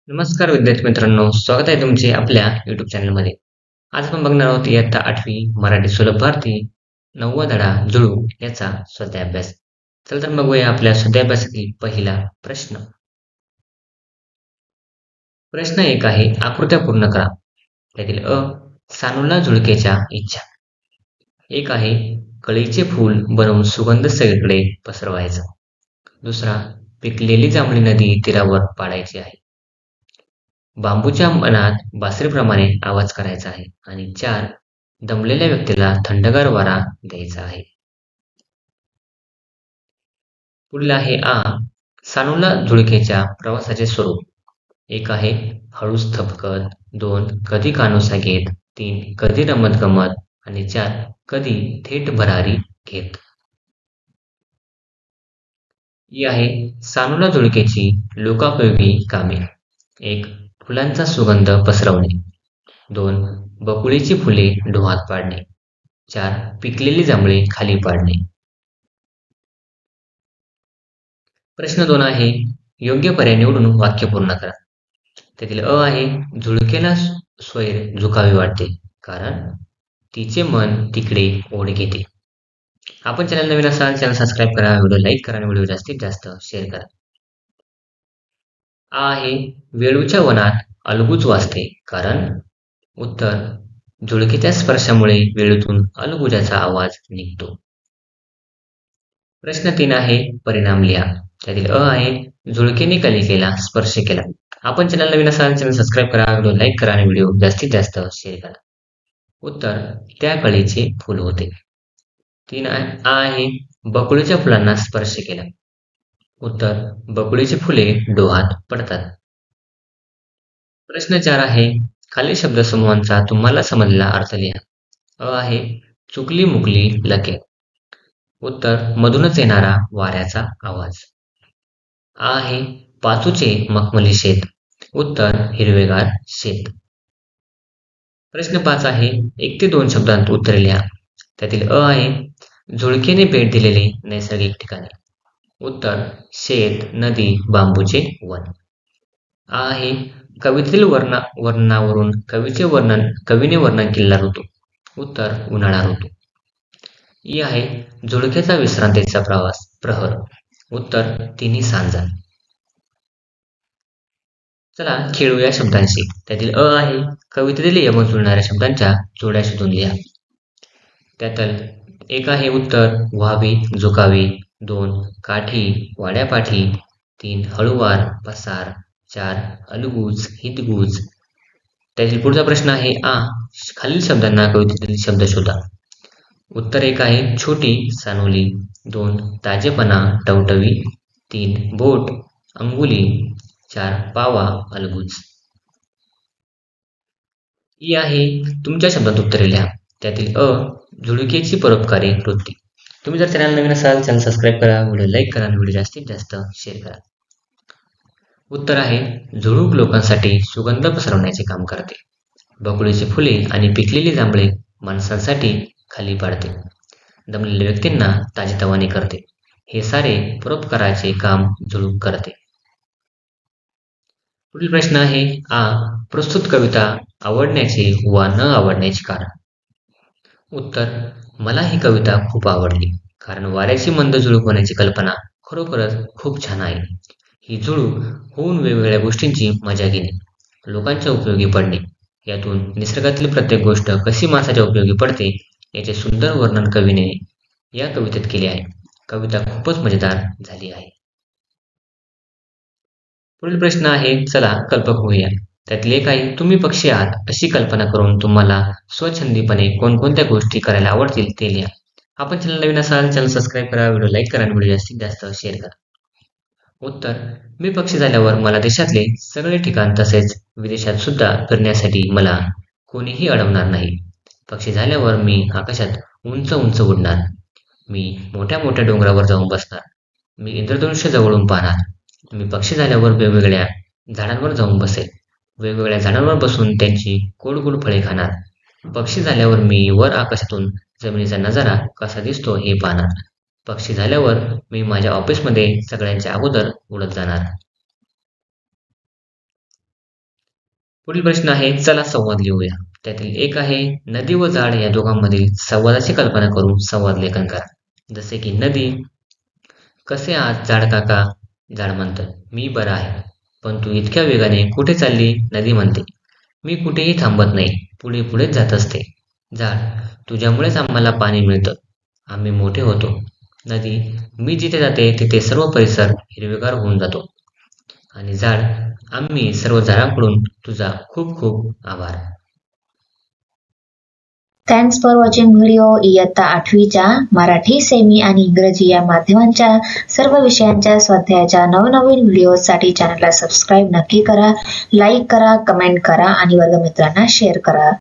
नमस्कार विद्यार्थी मित्रांनो, स्वागत आहे तुमचे आपल्या YouTube चॅनलमध्ये. आज आपण बघणार आहोत इयत्ता 8वी मराठी सुलभ भारती 9वा धडा जुळू याचा स्वाध्याय. चला तर बघूया आपल्या स्वाध्यायाभ्यासातील पहिला प्रश्न. प्रश्न 1 आहे आकृत्या पूर्ण करा. त्यातील अ. सानूला झुळकेच्या इच्छा. 1 आहे कळीचे फूल बनवून सुगंध सगळीकडे पसरवायचा. दुसरा पिकलेली जांभळी नदी तीरावर पाडायची आहे. बांबूच्या मनात बासरीप्रमाणे आवाज करायचा आहे आणि 4 दमलेल्या व्यक्तीला थंडगार वारा द्यायचा आहे. पुढील आहे आ. सानूला झुळकेच्या प्रवासाचे स्वरूप. 1 आहे हळूच थपकत, 2 कधी कानोसा घेत, 3 कधी रमत गमत आणि 4 कधी थेट भरारी घेत. ही आहे सानूला झुळकेची लोकोपयोगी कामे. 1 फुलांचा सुगंध पसरवणे, 2 बकुळीची फुले डोहात पाडणे, 4 पिकलेली जांभळे खाली पाडणे. प्रश्न 2 आहे योग्य पर्याय निवडून वाक्य पूर्ण करा. त्यातील अ आहे झुळकेला स्वैर झुकावे वाटते कारण तिचे मन तिकडे ओढ घेते. आपण चॅनल नवीन असाल चॅनल सबस्क्राईब करा, व्हिडिओ लाईक करा आणि व्हिडिओ जास्तीत जास्त शेअर करा. आ आहे वेळूच्या वनात अलगूच वाजते कारण उत्तर झुळकेच्या स्पर्शामुळे वेळूतून अलगुजाचा आवाज निघतो. प्रश्न 3 आहे परिणाम लिहा. त्यातील अ आहे झुळकेने कलिकेला स्पर्श केला. आपण चॅनल नवीन असाल चॅनल सबस्क्राईब करा, व्हिडिओ लाईक करा आणि व्हिडिओ जास्तीत जास्त शेअर करा. उत्तर त्या कळीचे फूल होते. 3 आहे बकुळीच्या फुलांना स्पर्श केला. उत्तर बकुळीची फुले डोहात पडतात. प्रश्न 4 आहे खालील शब्दसमूहांचा तुम्हाला समजलेला अर्थ लिहा. अ आहे चुकली मुकली लके. उत्तर मधूनच येणारा वाऱ्याचा आवाज. आ आहे पाचूचे मखमली शेत. उत्तर हिरवेगार शेत. प्रश्न 5 आहे 1 ते 2 शब्दांत उत्तरे लिहा. त्यातील अ आहे झुळकेने भेट दिलेले नैसर्गिक ठिकाणे. उत्तर शेत, नदी, बांबूचे वन. आ आहे कवितेतील वर्णनावरून कवीने वर्णन केलेला ऋतू. उत्तर उन्हाळा ऋतू. ई आहे झुळकेचा विश्रांतीचा प्रहर. उत्तर तिन्ही सांजा. चला खेळू या शब्दांशी. त्यातील अ आहे कवितेतील यमक जुळणाऱ्या शब्दांच्या जोड्या शोधून लिहा. त्यातील 1 आहे उत्तर व्हावी झुकावी, 2 काठी वाड्यापाठी, 3 हळुवार पसार, 4 अलगूज हितगुज. त्यातील पुढचा प्रश्न आहे आ. खालील शब्दांना कवितेतील शब्द शोधा. उत्तर 1 आहे छोटी सानोली, 2 ताजेपणा टवटवी, 3 बोट अंगुली, 4 पावा अलगूज. ई आहे तुमच्या शब्दात उत्तरे लिहा. त्यातील अ झुळकेची परोपकारी वृत्ती. तुम्ही जर चॅनल नवीन असाल चॅनल सबस्क्राईब करा, व्हिडिओ लाईक करा आणि व्हिडिओ जास्तीत जास्त शेअर करा. उत्तर आहे झुळूक लोकांसाठी सुगंध पसरवण्याचे काम करते. बकुळीची फुले आणि पिकलेली जांभळे माणसांसाठी खाली पाडते. दमलेल्या व्यक्तींना ताजेतवाने करते. हे सारे परोपकाराचे काम झुळूक करते. पुढील प्रश्न आहे आ. प्रस्तुत कविता आवडण्याचे वा न आवडण्याचे कारण. उत्तर मला ही कविता खूप आवडली कारण वाऱ्याची मंद झुळूक होण्याची कल्पना खरोखरच खूप छान आहे. ही झुळूक होऊन वेगवेगळ्या गोष्टींची मजा घेणे, लोकांच्या उपयोगी पडणे, यातून निसर्गातील प्रत्येक गोष्ट कशी माणसाच्या उपयोगी पडते याचे सुंदर वर्णन कवीने या कवितेत केले आहे. कविता खूपच मजेदार झाली आहे. पुढील प्रश्न आहे चला कल्पक होऊया. त्यातील 1 आहे तुम्ही पक्षी आहात अशी कल्पना करून तुम्हाला स्वच्छंदीपणे कोणकोणत्या गोष्टी करायला आवडतील ते लिहा. आपण चॅनल नवीन असाल चॅनल सबस्क्राईब करा, व्हिडिओ लाईक करा आणि व्हिडिओ जास्तीत जास्त शेअर करा. उत्तर मी पक्षी झाल्यावर मला देशातले सगळे ठिकाण तसेच विदेशात सुद्धा फिरण्यासाठी मला कोणीही अडवणार नाही. पक्षी झाल्यावर मी आकाशात उंच उंच उडणार. मी मोठ्या मोठ्या डोंगरावर जाऊन बसणार. मी इंद्रधनुष्य जवळून पाहणार. मी पक्षी झाल्यावर वेगवेगळ्या झाडांवर जाऊन बसेल. वेगवेगळ्या झाडांवर बसून त्यांची गोड गोड फळे खाणार. पक्षी झाल्यावर मी वर आकाशातून जमिनीचा नजारा कसा दिसतो हे पाहणार. पक्षी झाल्यावर मी माझ्या ऑफिसमध्ये सगळ्यांच्या अगोदर उडत जाणार. पुढील प्रश्न आहे, चला संवाद लिहूया. त्यातील एक आहे, नदी व झाड या दोघांमधील संवादाची कल्पना करून संवाद लेखन करा. जसे की नदी, कसे आहात झाड काका? झाड म्हणतं, मी बरा आहे. पण तू इतक्या वेगाने कुठे चालली? नदी म्हणते, मी कुठेही थांबत नाही, पुढे पुढेच जात असते. झाड, तुझ्यामुळेच आम्हाला पाणी मिळतं, आम्ही मोठे होतो. नदी, मी जिथे जाते तिथे सर्व परिसर हिरवेगार होऊन जातो. आणि झाड, आम्ही सर्व झाडांकडून तुझा खूप खूप आभार. Thanks for watching video. इयत्ता 8वीच्या मराठी, सेमी आणि इंग्रजी या माध्यमांच्या सर्व विषयांच्या स्वाध्यायाच्या नवनवीन व्हिडिओसाठी चॅनलला सबस्क्राईब नक्की करा, लाईक करा, कमेंट करा आणि वर्गमित्रांना शेअर करा.